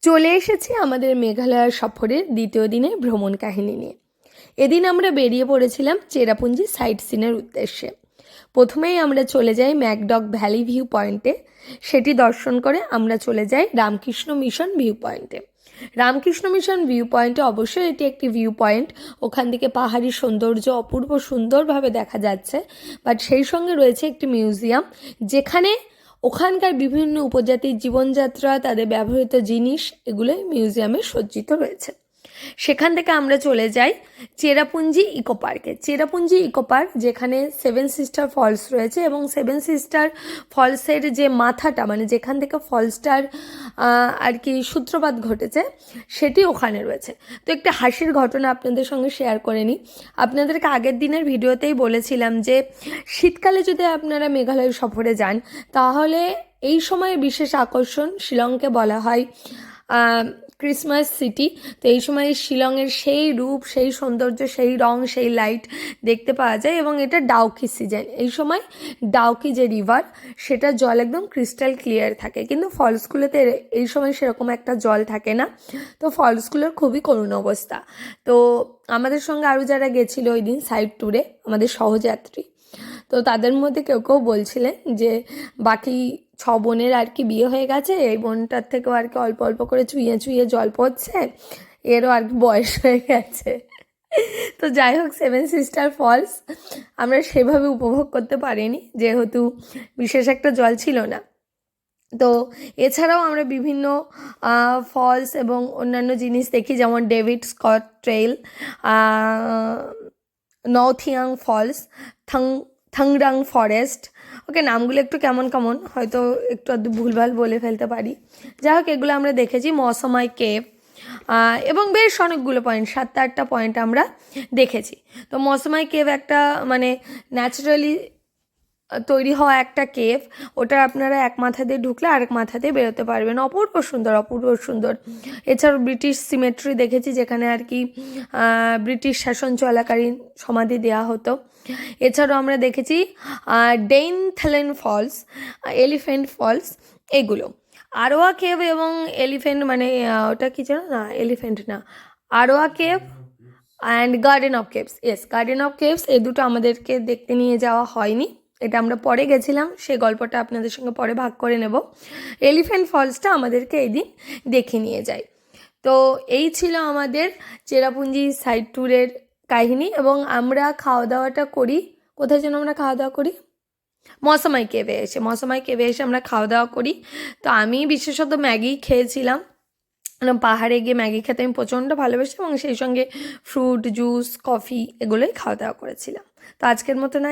চলে এসেছি আমাদের মেঘালয় সফরের দ্বিতীয় দিনের ভ্রমণ কাহিনী নিয়ে। এদিন আমরা বেরিয়ে পড়েছিলাম চেরাপুঞ্জি সাইট সিনের উদ্দেশ্যে। প্রথমেই আমরা চলে যাই ম্যাকডক ভ্যালি ভিউ পয়েন্টে। সেটি দর্শন করে আমরা চলে যাই রামকৃষ্ণ মিশন ভিউ পয়েন্টে। রামকৃষ্ণ মিশন ভিউ পয়েন্টে অবশ্যই এটি একটি ভিউ পয়েন্ট, ওখান থেকে পাহাড়ি সৌন্দর্য অপূর্ব সুন্দরভাবে দেখা যাচ্ছে। বাট সেই সঙ্গে রয়েছে একটি মিউজিয়াম, যেখানে ওখানকার বিভিন্ন উপজাতির জীবনযাত্রা, তাদের ব্যবহৃত জিনিস, এগুলো মিউজিয়ামে সজ্জিত রয়েছে। সেখান থেকে আমরা চলে যাই চেরাপুঞ্জি ইকো পার্কে। চেরাপুঞ্জি ইকো পার্ক, যেখানে সেভেন সিস্টার ফলস রয়েছে, এবং সেভেন সিস্টার ফলসের যে মাথাটা, মানে যেখান থেকে ফলসটার আর কি সূত্রপাত ঘটেছে, সেটি ওখানে রয়েছে। তো একটা হাসির ঘটনা আপনাদের সঙ্গে শেয়ার করে নিই। আপনাদেরকে আগের দিনের ভিডিওতেই বলেছিলাম যে শীতকালে যদি আপনারা মেঘালয় সফরে যান, তাহলে এই সময় বিশেষ আকর্ষণ, শিলংকে বলা হয় ক্রিসমাস সিটি। তো এই সময় শিলংয়ের সেই রূপ, সেই সৌন্দর্য, সেই রং, সেই লাইট দেখতে পাওয়া যায়। এবং এটা ডাউকি সিজন, এই সময় ডাউকি যে রিভার, সেটা জল একদম ক্রিস্টাল ক্লিয়ার থাকে, কিন্তু ফলসগুলোতে এই সময় সেরকম একটা জল থাকে না। তো ফলসগুলোর খুবই করুণ অবস্থা। তো আমাদের সঙ্গে আরও যারা গেছিলো ওই দিন সাইড ট্যুরে, আমাদের সহযাত্রী, তো তাদের মধ্যে কেউ কেউ বলছিলেন যে বাকি 6 বোনের আর কি বিয়ে হয়ে গেছে, এই বোনটার থেকেও আর কি অল্প অল্প করে চুইয়ে চুইয়ে জল পড়ছে, এরও আর কি বয়স হয়ে গেছে। তো যাই হোক, সেভেন সিস্টার ফলস আমরা সেভাবে উপভোগ করতে পারিনি, যেহেতু বিশেষ একটা জল ছিল না। তো এছাড়াও আমরা বিভিন্ন ফলস এবং অন্যান্য জিনিস দেখি, যেমন David Scott trail, Nothiang falls, Thangkharang forest. Okay, নামগুলো একটু কেমন কেমন, হয়তো একটু আধটু ভুলভাল বলে ফেলতে পারি। যাই হোক, এগুলো আমরা দেখেছি। মৌসুমাই কেভ এবং বেশ অনেকগুলো পয়েন্ট, 7-8টা পয়েন্ট আমরা দেখেছি। তো মৌসুমাই কেভ একটা মানে ন্যাচারালি তৈরি হওয়া একটা কেভ। ওটা আপনারা এক মাথা দিয়ে ঢুকলে আরেক মাথা দিয়ে বেরোতে পারবেন। অপূর্ব সুন্দর, অপূর্ব সুন্দর। এছাড়াও ব্রিটিশ সিমেট্রি দেখেছি, যেখানে আর কি ব্রিটিশ শাসন চলাকালীন সমাধি দেওয়া হতো। এছাড়াও আমরা দেখেছি ডেইন থেলেন ফলস, এলিফ্যান্ট ফলস, এগুলো। আরোয়া কেভ এবং এলিফ্যান্ট, মানে ওটা কি জানো না, এলিফ্যান্ট না, Arwah cave and garden of caves, garden of caves, এই দুটো আমাদেরকে দেখতে নিয়ে যাওয়া হয়নি। এটা আমরা পরে গেছিলাম, সেই গল্পটা আপনাদের সঙ্গে পরে ভাগ করে নেব। এলিফ্যান্ট ফলসটা আমাদেরকে এই দিন দেখে নিয়ে যায়। তো এই ছিল আমাদের চেরাপুঞ্জি সাইড ট্যুরের কাহিনী। এবং আমরা খাওয়া দাওয়াটা করি কোথায় যেন, আমরা খাওয়া দাওয়া করি মৌসুমাই কেভে এসে আমরা খাওয়া দাওয়া করি। তো আমি বিশেষত ম্যাগি খেয়েছিলাম, পাহাড়ে গিয়ে ম্যাগি খেতে আমি প্রচণ্ড ভালোবাসি, এবং সেই সঙ্গে ফ্রুট জুস, কফি, এগুলোই খাওয়া দাওয়া করেছিলাম। তো আজকের মতো না